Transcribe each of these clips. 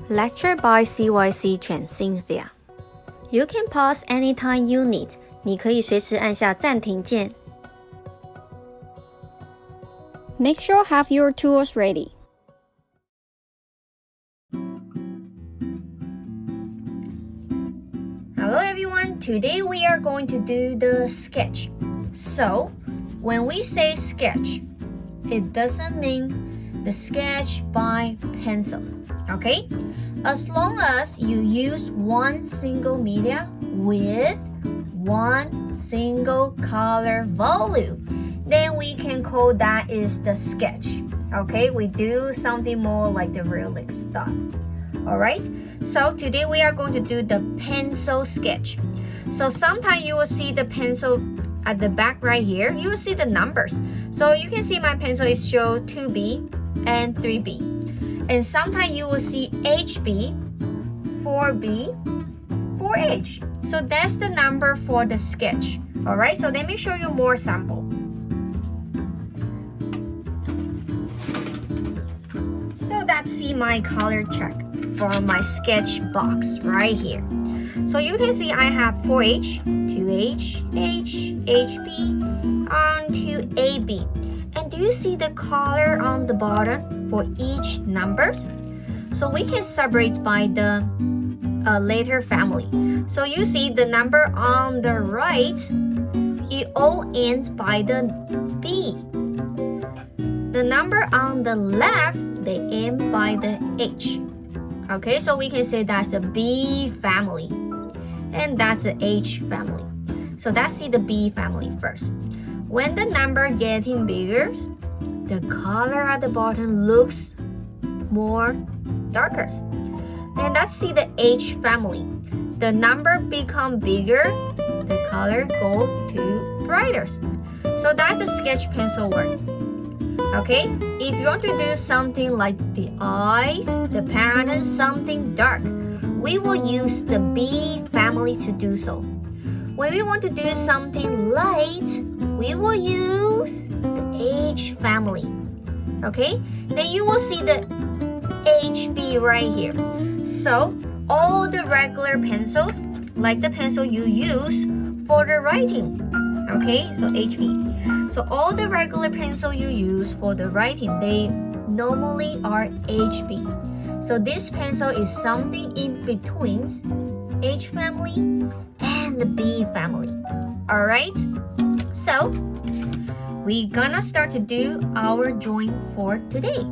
Lecture by CYC Chen Cynthia. You can pause anytime you need. 你可以随时按下暂停键。Make sure have your tools ready. Hello everyone, today we are going to do the sketch. So, when we say sketch, it doesn't mean the sketch by pencils, okay? As long as you use one single media with one single color volume, then we can call that is the sketch, okay? We do something more like the realistic stuff, all right? So today we are going to do the pencil sketch. So sometimes you will see the pencil at the back right here. You will see the numbers. So you can see my pencil is show 2B and 3B. And sometimes you will see HB, 4B, 4H. So that's the number for the sketch. All right, so let me show you more sample. So that's my color check for my sketch box right here. So you can see I have 4H, 2H, H, HB, and 2AB. And do you see the color on the bottom for each numbers? So we can separate by the letter family. So you see the number on the right, it all ends by the B. The number on the left, they end by the H. Okay, so we can say that's the B family. And that's the H family. So let's see the B family first. When the number getting bigger, the color at the bottom looks more darker. And let's see the H family. The number become bigger, the color go to brighter. So that's the sketch pencil work. Okay, if you want to do something like the eyes, the pattern, something dark, we will use the B family to do so. When we want to do something light, we will use the H family. Okay, then you will see the HB right here. So all the regular pencils, like the pencil you use for the writing, okay, so HB. So all the regular pencil you use for the writing, they normally are HB. So this pencil is something in between H family and the B family. All right, so we're gonna start to do our drawing for today.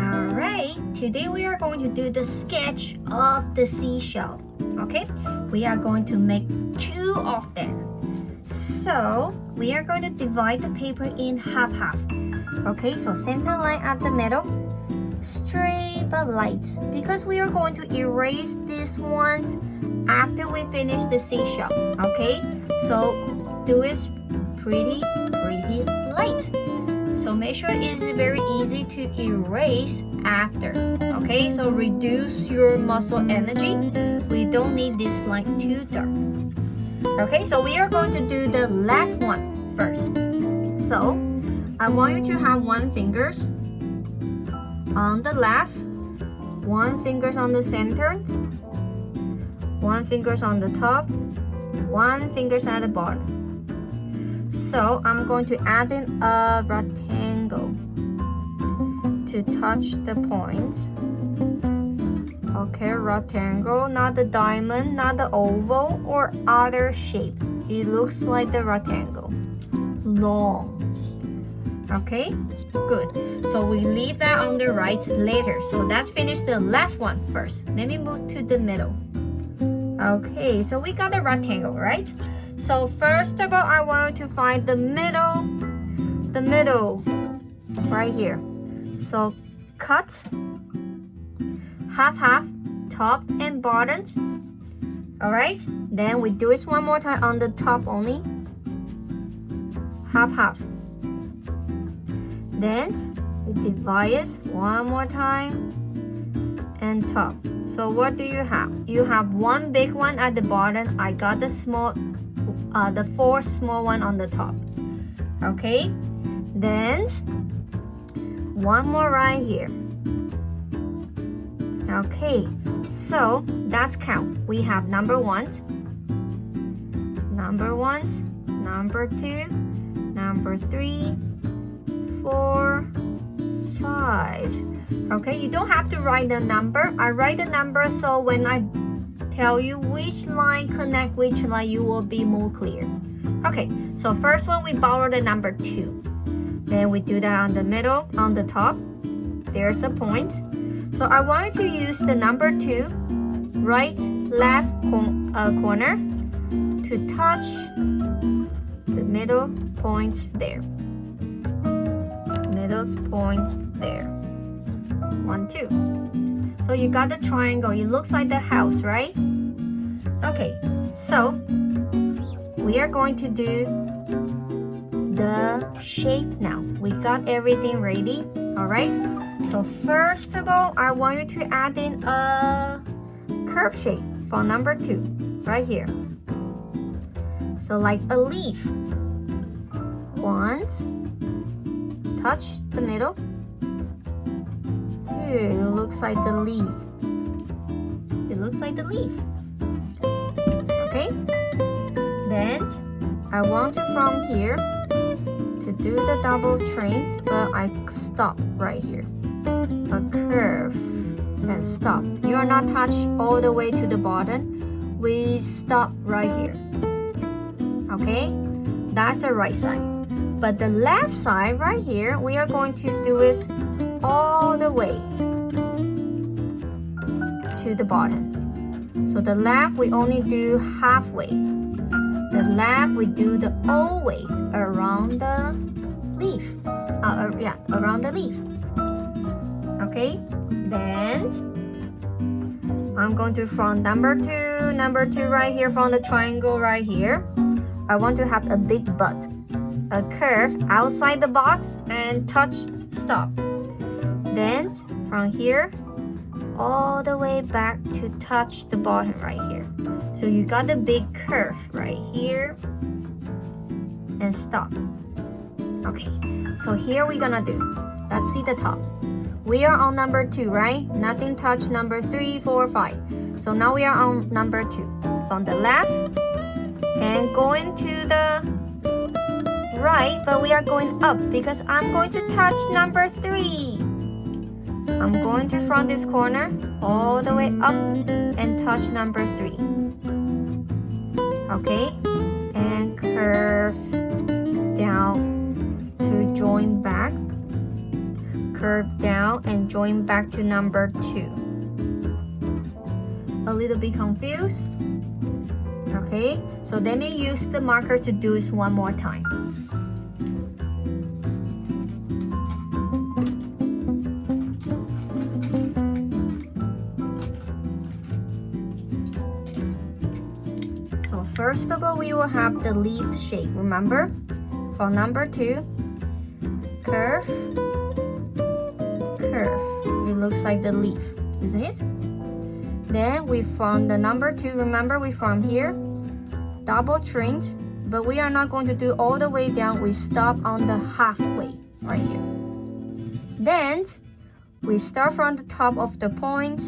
All right, today we are going to do the sketch of the seashell. Okay, we are going to make 2 of them. So we are going to divide the paper in half. Okay, so center line at the middle, straight but light, because we are going to erase these ones after we finish the seashell. Okay, so do it pretty light. So make sure it's very easy to erase after. Okay, so reduce your muscle energy. We don't need this line too dark. Okay, so we are going to do the left one first. So I want you to have 1 fingers on the left, 1 fingers on the center, 1 fingers on the top, 1 fingers at the bottom. So I'm going to add in a rectangle to touch the points. Okay, rectangle, not the diamond, not the oval or other shape. It looks like the rectangle. Long. Okay, good. So we leave that on the right later. So let's finish the left one first. Let me move to the middle. Okay, so we got the rectangle, right? So first of all, I want to find the middle right here. So cut half, top and bottoms. All right, then we do it one more time on the top only, half. Then we divide it one more time and top. So what do you have? You have 1 big one at the bottom. I got the 4 small one on the top. Okay, then 1 more right here. Okay, so that's count. We have number 1, number 1, number 2, number 3, 4, 5. Okay, you don't have to write the number. I write the number so when I tell you which line connect which line, you will be more clear. Okay, so first one we borrow the number 2. Then we do that on the middle, on the top. There's a point. So I want you to use the number 2, right, left corner to touch the middle point there. Middle point there. 1, 2. So you got the triangle. It looks like the house, right? Okay, so we are going to do the shape now. We got everything ready. All right. So first of all, I want you to add in a curve shape for number 2, right here. So like a leaf. 1, touch the middle. 2, looks like the leaf. It looks like the leaf. Okay. Then I want to from here to do the double trains, but I stop right here. A curve and stop. You are not touched all the way to the bottom. We stop right here. Okay, that's the right side. But the left side right here, we are going to do it all the way to the bottom. So the left we only do halfway. The left we do the always around the leaf. Around the leaf. Okay, then I'm going to from number 2 right here from the triangle right here. I want to have a big butt, a curve outside the box and touch stop. Then from here all the way back to touch the bottom right here. So you got the big curve right here and stop. Okay, so here we're gonna do, let's see the top. We are on number 2, right? Nothing touch number 3, 4, 5. So now we are on number 2. From the left and going to the right, but we are going up because I'm going to touch number 3. I'm going to from this corner all the way up and touch number 3. Okay, and curve down to join back. Curve down and join back to number 2. A little bit confused. Okay, so let me use the marker to do this one more time. So first of all, we will have the leaf shape. Remember, for number 2, curve. It looks like the leaf, isn't it? Then we from the number 2, remember we from here, double trains, but we are not going to do all the way down. We stop on the halfway right here. Then we start from the top of the point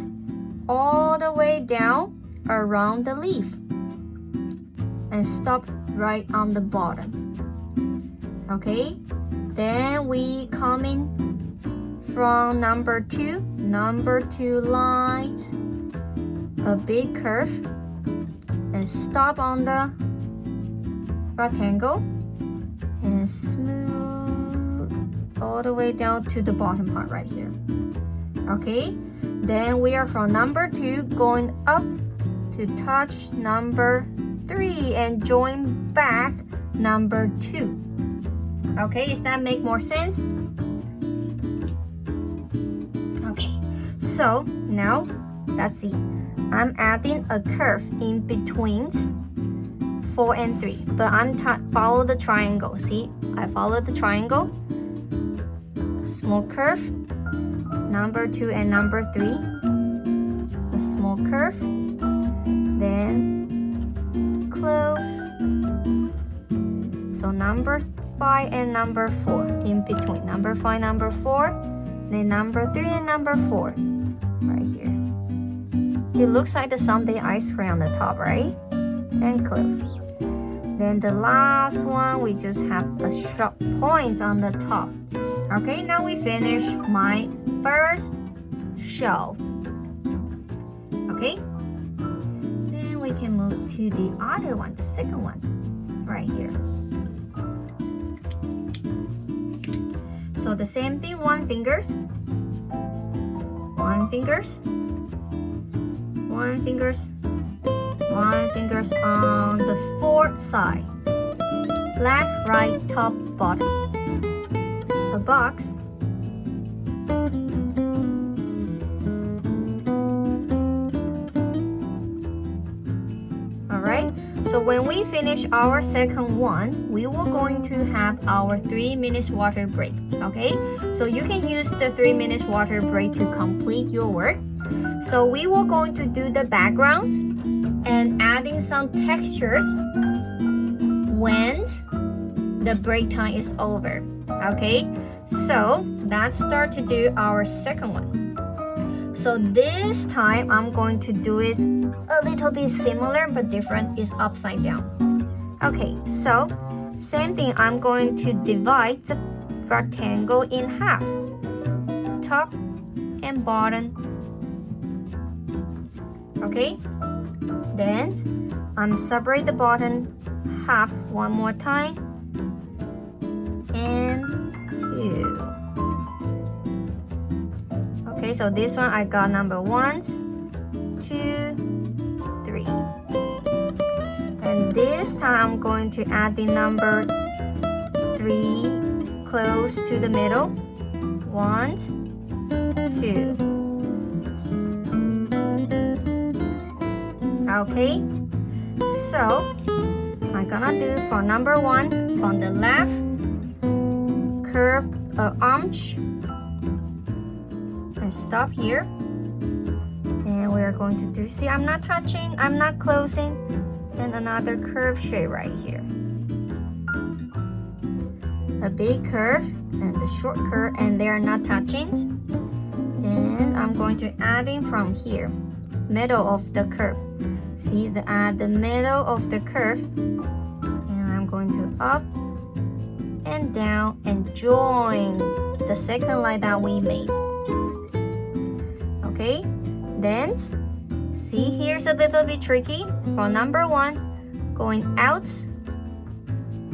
all the way down around the leaf and stop right on the bottom. Okay, then we come in from number 2 lines, a big curve and stop on the rectangle and smooth all the way down to the bottom part right here. Okay, then we are from number 2 going up to touch number 3 and join back number 2. Okay, does that make more sense? So now, let's see. I'm adding a curve in between 4 and 3, but I'm follow the triangle. See, I follow the triangle. Small curve, number 2 and number 3. A small curve, then close. So number 5 and number 4 in between. Number 5, number 4, then number 3 and number 4. Right here. It looks like the someday ice cream on the top, right? And close. Then the last one, we just have a sharp points on the top. Okay, now we finish my first shell. Okay, then we can move to the other one, the second one, right here. So the same thing, one fingers on the fourth side. Left, right, top, bottom. A box. Alright, so when we finish our second one, we will going to have our 3 minutes water break. Okay, so you can use the 3 minutes water break to complete your work. So we will going to do the backgrounds and adding some textures when the break time is over. Okay, so let's start to do our second one. So this time I'm going to do it a little bit similar but different, is upside down. Okay, so same thing, I'm going to divide the rectangle in half, top and bottom. Okay, then I'm separate the bottom half one more time, and 2. Okay, so this one I got number 1, 2, 3, and this time I'm going to add the number 3 close to the middle. 1, 2. Okay, so I'm gonna do for number 1 on the left, curve arch and stop here, and we are going to do, see, I'm not touching, I'm not closing, and another curve shape right here, a big curve and the short curve, and they are not touching. And I'm going to add in from here, middle of the curve. See, at the middle of the curve, and I'm going to up and down and join the second line that we made. Okay, then see, here's a little bit tricky. For number 1, going out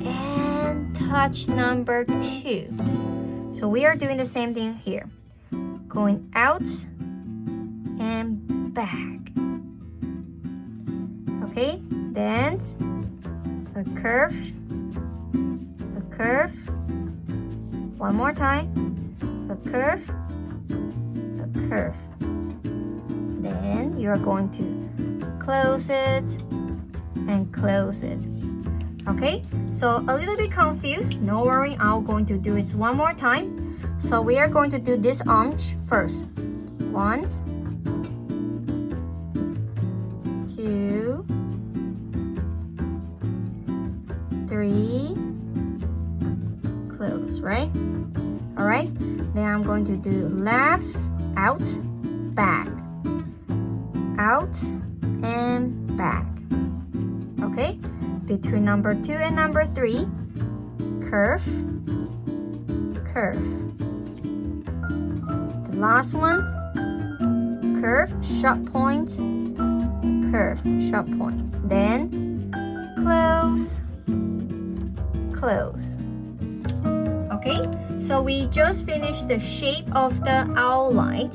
and touch number 2. So we are doing the same thing here, going out and back. Okay, then a curve, one more time, a curve, then you're going to close it and close it. Okay, so a little bit confused, no worry, I'm going to do it one more time. So we are going to do this arch first. 1, 2, 3, close, right? All right, then I'm going to do left, out, back, out and back. Okay, between number 2 and number 3, curve, the last one, curve, sharp point, curve, sharp point, then close. Okay, so we just finished the shape of the outline,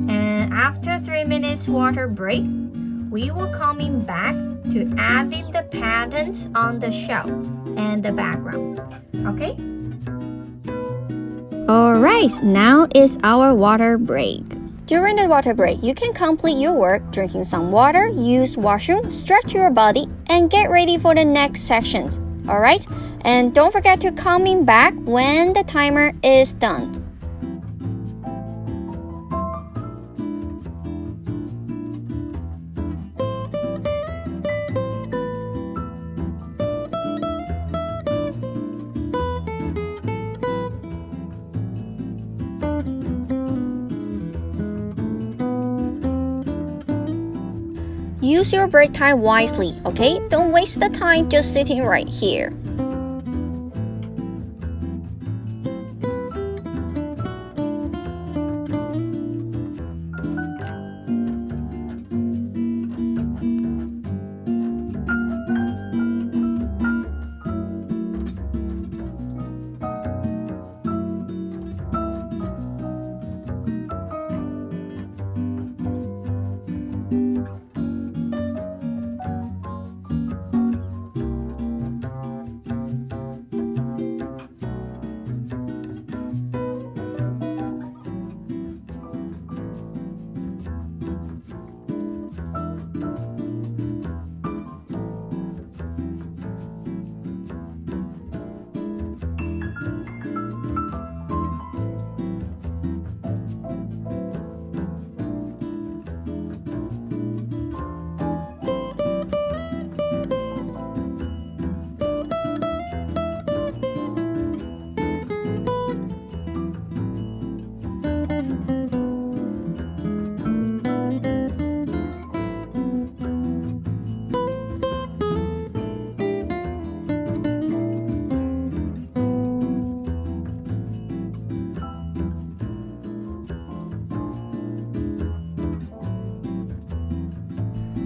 and after 3 minutes water break, we will coming back to adding the patterns on the shell and the background. Okay, alright, now is our water break. During the water break, you can complete your work drinking some water, use washroom, stretch your body, and get ready for the next sections. Alright, and don't forget to coming back when the timer is done. use your break time wisely, okay? Don't waste the time just sitting right here.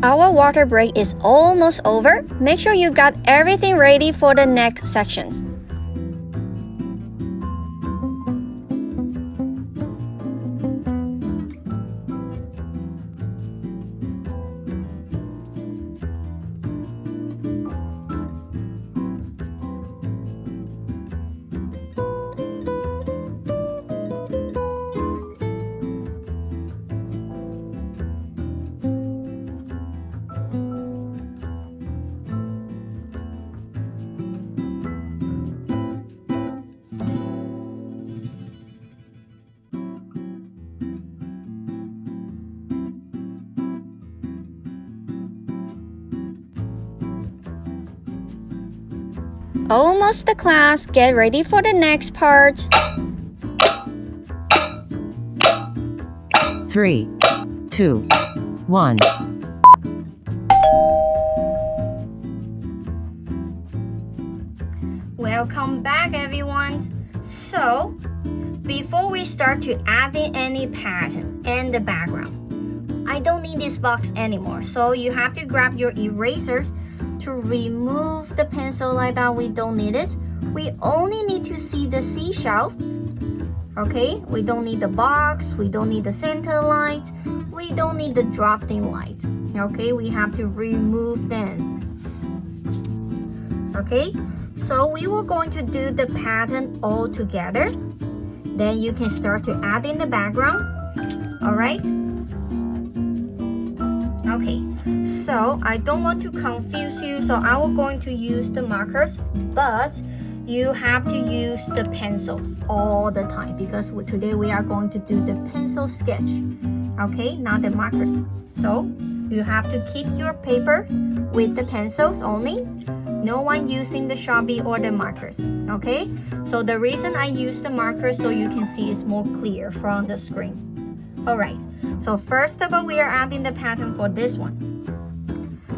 Our water break is almost over. Make sure you got everything ready for the next sections. Almost the class. Get ready for the next part. 3, 2, 1. Welcome back, everyone. So, before we start to add in any pattern and the background, I don't need this box anymore. So you have to grab your erasers to remove the pencil like that. We don't need it. We only need to see the seashell. Okay, we don't need the box, we don't need the center lights, we don't need the drop-in lights. Okay, we have to remove them. Okay, so we were going to do the pattern all together. Then you can start to add in the background. All right. Okay, so I don't want to confuse you, so I will going to use the markers, but you have to use the pencils all the time because today we are going to do the pencil sketch, okay, not the markers. So you have to keep your paper with the pencils only. No one using the Sharpie or the markers, okay? So the reason I use the markers so you can see it's more clear from the screen. All right, so first of all, we are adding the pattern for this one.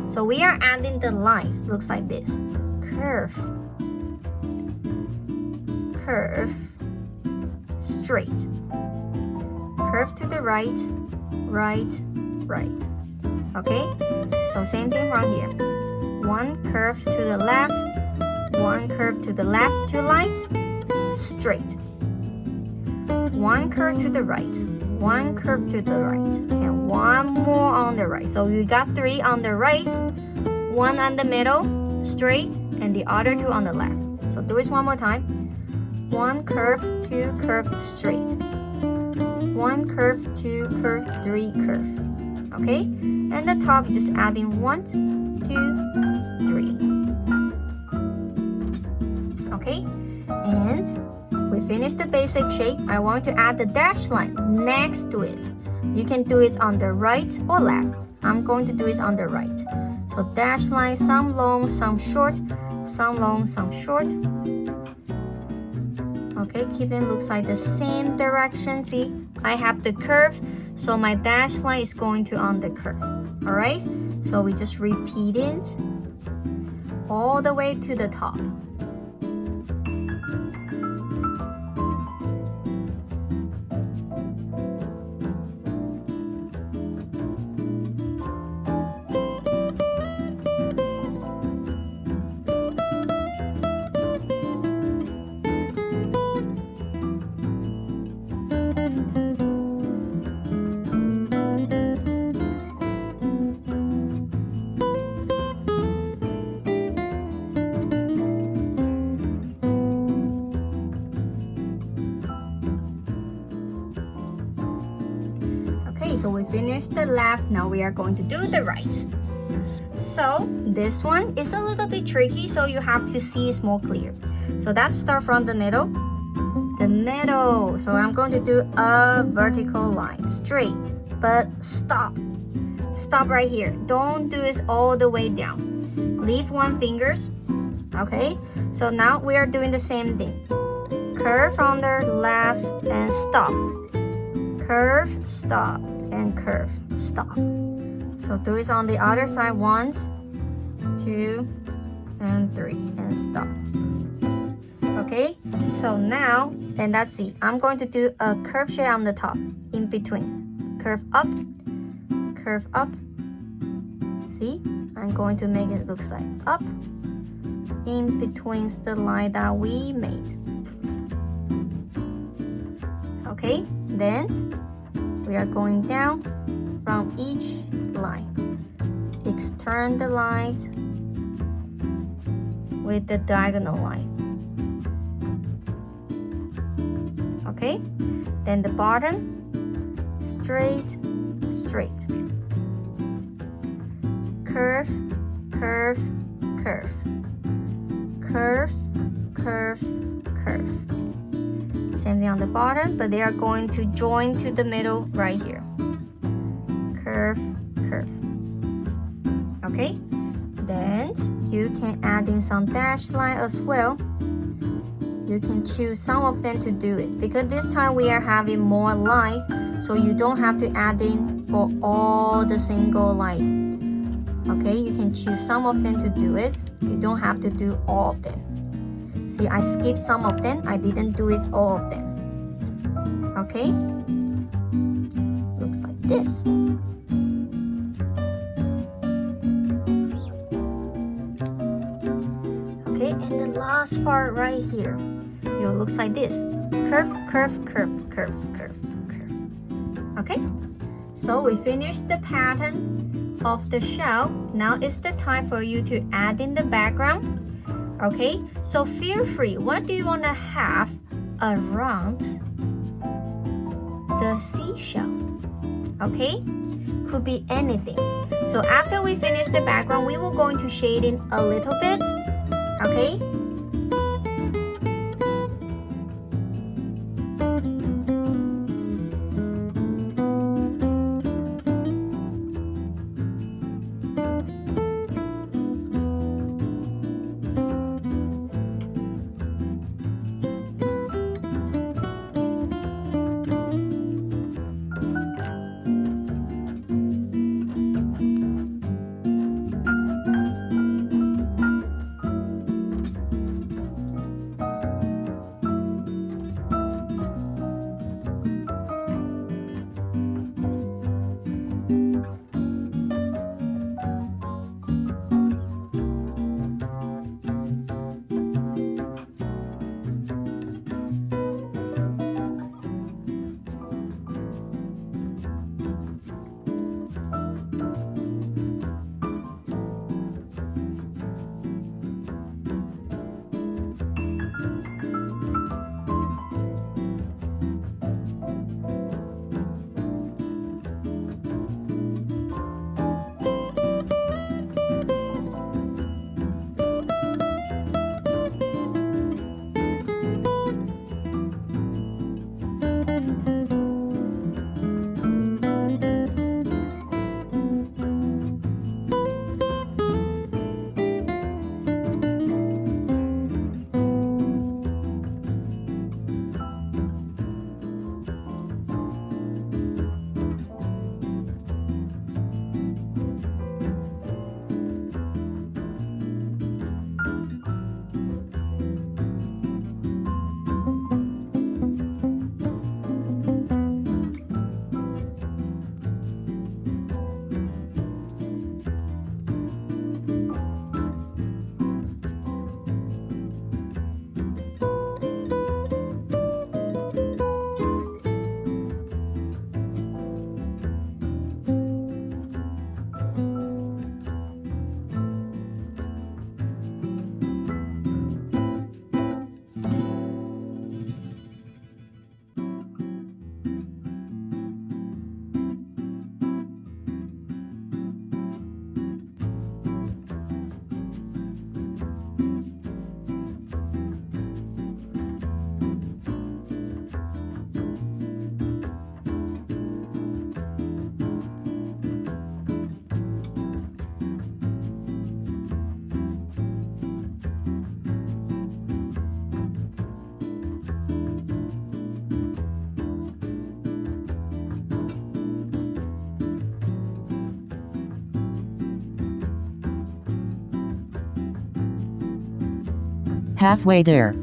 So we are adding the lines, looks like this. Curve, curve, straight. Curve to the right, right, right. Okay, so same thing right here. One curve to the left, one curve to the left, two lines, straight. One curve to the right, one curve to the right, and one more on the right. So you got three on the right, one on the middle, straight, and the other two on the left. So do it one more time. One curve, two curve, straight. One curve, two curve, three curve. Okay, and the top just adding 1, 2, 3. Okay, and we finished the basic shape. I want to add the dash line next to it. You can do it on the right or left. I'm going to do it on the right. So dash line, some long, some short, some long, some short. Okay, keep them looks like the same direction. See, I have the curve, so my dash line is going to on the curve. All right, So we just repeat it all the way to the top. Okay, so we finished the left, now we are going to do the right. So this one is a little bit tricky, so you have to see it's more clear. So let's start from the middle. The middle. So I'm going to do a vertical line, straight, but stop. Stop right here. Don't do it all the way down. Leave one finger. Okay, so now we are doing the same thing. Curve on the left and stop. Curve, stop, and curve, stop. So do it on the other side. 1, 2, and 3, and stop. Okay, so now, and that's it. I'm going to do a curve shape on the top, in between. Curve up, curve up. See, I'm going to make it look like up, in between the line that we made. Okay, then we are going down from each line. Extend the lines with the diagonal line. Okay, then the bottom, straight, straight. Curve, curve, curve. Curve, curve, curve. Same thing on the bottom, but they are going to join to the middle right here. Curve, curve. Okay, then you can add in some dashed line as well. You can choose some of them to do it, because this time we are having more lines, so you don't have to add in for all the single line. Okay, you can choose some of them to do it. You don't have to do all of them. See, I skipped some of them. I didn't do it all of them. Okay, looks like this. Okay, and the last part right here, it looks like this. Curve, curve, curve, curve, curve, curve. Okay, so we finished the pattern of the shell. Now it's the time for you to add in the background. Okay, so feel free. What do you want to have around the seashells? Okay, could be anything. So after we finish the background, we will going to shade in a little bit. Okay. Halfway there.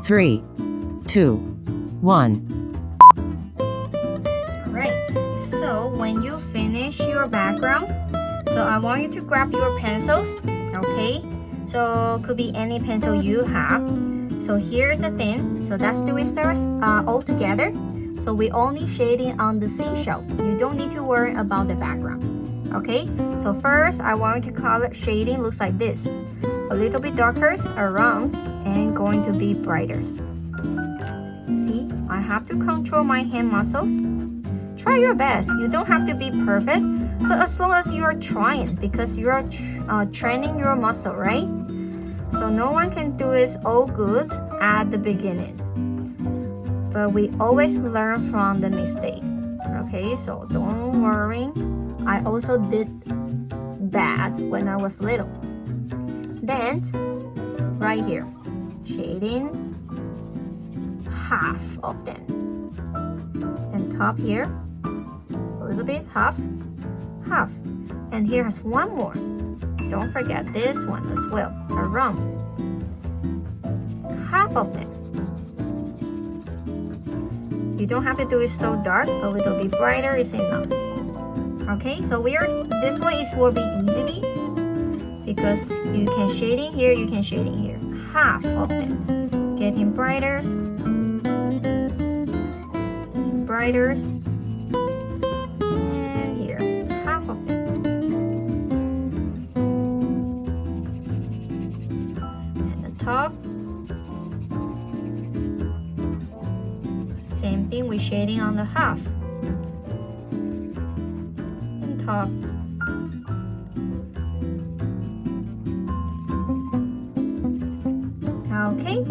Three, two, one. So I want you to grab your pencils, okay? So could be any pencil you have. So here's the thing. So let's do it all together. So we only shading on the seashell. You don't need to worry about the background. Okay? So first I want you to color shading looks like this. A little bit darker around and going to be brighter. See, I have to control my hand muscles. Try your best. You don't have to be perfect, but as long as you are trying, because you are training your muscle, right? So no one can do it all good at the beginning, but we always learn from the mistake. Okay, so don't worry. I also did bad when I was little. Then right here, shading half of them, and top here a little bit, half, and here's one more. Don't forget this one as well, around half of them. You don't have to do it so dark, a little bit brighter is enough. Okay, so this one will be easily because you can shading here, you can shading here, half of them, getting brighter, and here, half of them. And the top, same thing with shading on the half. And top. Okay,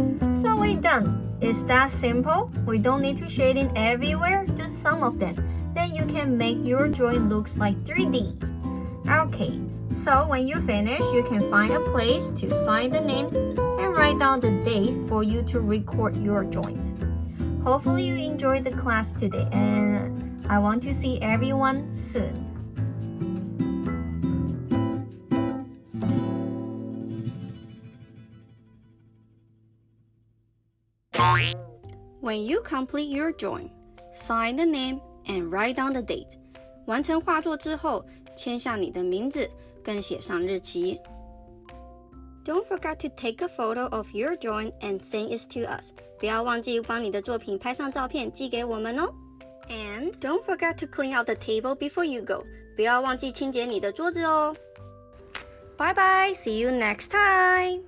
so we're done. It's that simple. We don't need to shading everywhere, just some of them. Then you can make your drawing looks like 3D. Okay, so when you finish, you can find a place to sign the name and write down the date for you to record your drawings. Hopefully you enjoyed the class today, and I want to see everyone soon. When you complete your drawing, sign the name and write down the date. 完成画作之后，签下你的名字，跟写上日期。Don't forget to take a photo of your drawing and send it to us. 不要忘记帮你的作品拍上照片寄给我们哦。And don't forget to clean out the table before you go. 不要忘记清洁你的桌子哦。Bye bye, see you next time.